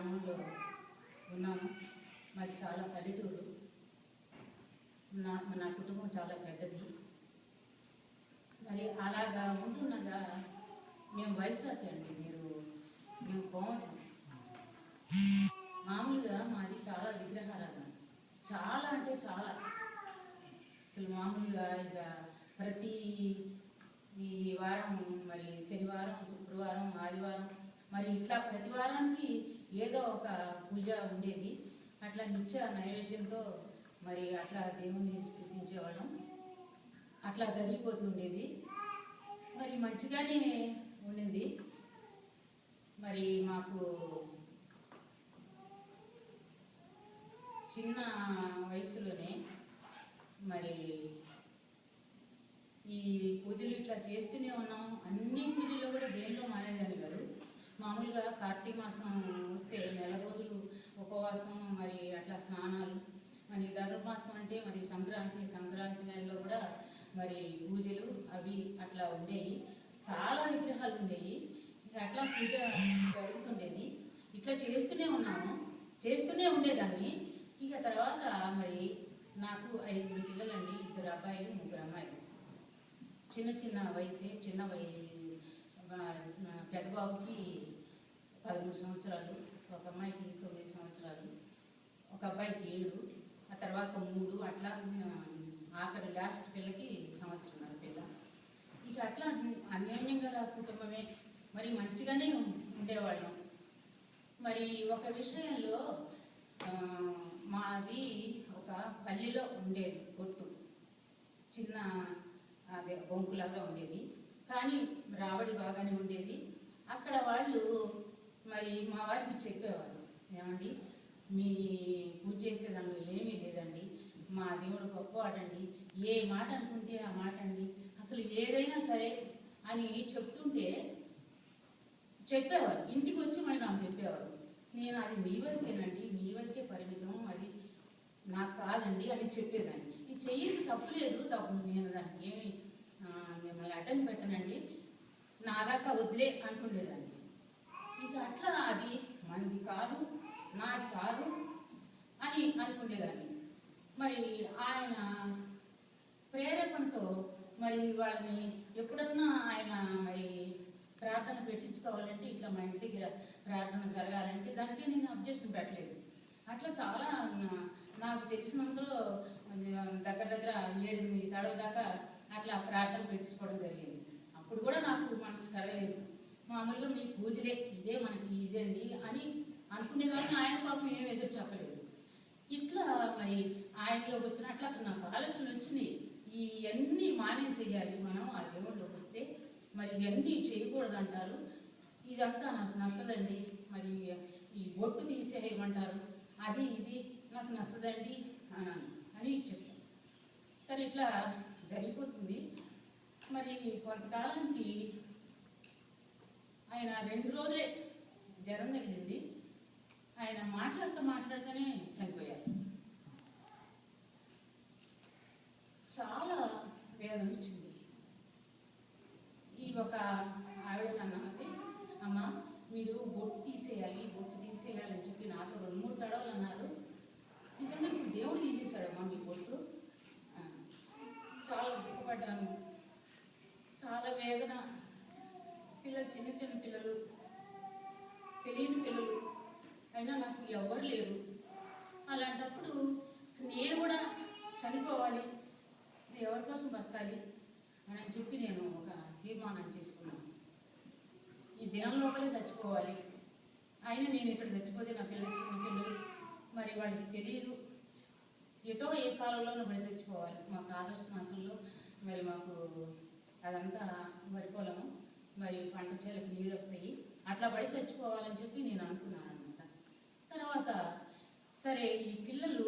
గ్రామంలో ఉన్నాము. మాది చాలా పల్లెటూరు. నా కుటుంబం చాలా పెద్దది. మరి అలాగా ఉంటుండగా మేము వయసు రాసేయండి మేము బాగుంటాం. మామూలుగా మాది చాలా విగ్రహారాధన, చాలా అంటే చాలా. అసలు మామూలుగా ఇక ప్రతి ఈ వారం మరి శనివారం, శుక్రవారం, ఆదివారం మరి ఇట్లా ప్రతి వారానికి ఏదో ఒక పూజ ఉండేది. అట్లా నిత్య నైవేద్యంతో మరి అట్లా దేవుణ్ణి స్తుతించేవాళ్ళం. అట్లా జరిగిపోతుండేది. మరి మంచిగానే ఉండింది. మరి మాకు చిన్న వయసులోనే మరి ఈ పూజలు ఇట్లా చేస్తూనే ఉన్నాం. అన్ని పూజల్లో కూడా దేనిలో మానేదాన్ని కాదు. మామూలుగా కార్తీక మాసం వస్తే నెల రోజులు ఉపవాసం, మరి అట్లా స్నానాలు. మరి ధనుర్మాసం అంటే మరి సంక్రాంతి నెలలో కూడా మరి పూజలు అవి అట్లా ఉండేవి. చాలా విగ్రహాలు ఉండేవి. ఇక అట్లా పూజ జరుగుతుండేది. ఇట్లా చేస్తూనే చేస్తూనే ఉండేదాన్ని. ఇక తర్వాత మరి నాకు 5 పిల్లలండి, 2 అబ్బాయిలు 3 అమ్మాయిలు. చిన్న వయసే, పెద్ద బాబుకి 13 సంవత్సరాలు, ఒక అమ్మాయికి 9 సంవత్సరాలు, ఒక అబ్బాయికి 7, ఆ తర్వాత 3, అట్లా ఆఖరి లాస్ట్ పిల్లకి 1.5 సంవత్సరం పిల్ల. ఇక అట్లా అన్యోన్యంగా కుటుంబమే, మరి మంచిగానే ఉండేవాళ్ళం. మరి ఒక విషయంలో మాది ఒక పల్లెలో ఉండేది కొట్టు, చిన్న అదే బొంకులాగా ఉండేది. కానీ రాబడి బాగానే ఉండేది. అక్కడ వాళ్ళు మరి మా వారికి చెప్పేవారు, ఏమండి మీ పూజ చేసే దానిలో ఏమీ లేదండి, మా దేవుడు గొప్పవాడండి, ఏ మాట అనుకుంటే ఆ మాట అండి, అసలు ఏదైనా సరే అని చెప్తుంటే చెప్పేవారు. ఇంటికి వచ్చి మళ్ళీ నాకు చెప్పేవారు. నేను అది మీ వరకేనండి, మీ వరకే పరిమితం, అది నాకు కాదండి అని చెప్పేదాన్ని. ఇది చెయ్యేది తప్పులేదు, నేను దానికి ఏమి మిమ్మల్ని అటెండ్ పెట్టనండి, నా దాకా వదిలే అనుకునేదాన్ని. ఇక అట్లా అది మనది కాదు, నాది కాదు అని అనుకునేదాన్ని. మరి ఆయన ప్రేరేపణతో మరి వాళ్ళని ఎప్పుడన్నా ఆయన మరి ప్రార్థన పెట్టించుకోవాలంటే, ఇట్లా మా ఇంటి దగ్గర ప్రార్థన జరగాలంటే దానికే నేను అబ్జెక్షన్ పెట్టలేదు. అట్లా చాలా నాకు తెలిసినందులో దగ్గర 7-8 తడవ దాకా అట్లా ప్రార్థన పెట్టించుకోవడం జరిగింది. అప్పుడు కూడా నాకు మనసు కలగలేదు. మామూలుగా మీ పూజలే, ఇదే మనకి ఇదేండి అని అనుకునేదాన్ని. ఆయన పాపం ఏం ఎదురు చెప్పలేదు. ఇట్లా మరి ఆయనలోకి వచ్చినట్లు అక్కడ నాకు ఆలోచనలు వచ్చినాయి. ఇవన్నీ మానేసేయాలి మనం ఆ దేవుళ్ళలోకి వస్తే, మరి ఇవన్నీ చేయకూడదు అంటారు, ఇదంతా నాకు నచ్చదండి, మరి ఈ బొట్టు తీసేయమంటారు, అది ఇది నాకు నచ్చదండి అని చెప్పాను. సరే ఇట్లా జరిగిపోతుంది. మరి కొంతకాలానికి ఆయన 2 రోజులే జ్వరం తగిలింది. ఆయన మాట్లాడుతూనే చనిపోయారు. చాలా వేదన వచ్చింది. ఈ ఒక ఆవిడ అన్నది, అమ్మ మీరు బొట్టు తీసేయాలని చెప్పి నాతో 2-3 తడవలు అన్నారు. నిజంగా ఇప్పుడు దేవుడు తీసేశాడమ్మా మీ బొట్టు. చాలా దుఃఖపడ్డాను, చాలా వేదన. పిల్లలు చిన్న పిల్లలు, తెలియని పిల్లలు, అయినా నాకు ఎవరు లేరు. అలాంటప్పుడు నేను కూడా చనిపోవాలి, ఎవరి కోసం బతకాలి అని చెప్పి నేను ఒక తీర్మానం చేసుకున్నాను. ఈ దినం లోపలే చచ్చిపోవాలి. అయినా నేను ఇక్కడ చచ్చిపోతే నా చిన్న పిల్లలు మరి వాళ్ళకి తెలియదు, ఎటో ఏ కాలంలోనూ పడి చచ్చిపోవాలి. మాకు ఆగస్టు మాసంలో మరి మాకు అదంతా వరి పొలము, మరి పంట చేలకు నీళ్ళు వస్తాయి, అట్లా పడి చచ్చిపోవాలని చెప్పి నేను అనుకున్నాను అనమాట. తర్వాత సరే ఈ పిల్లలు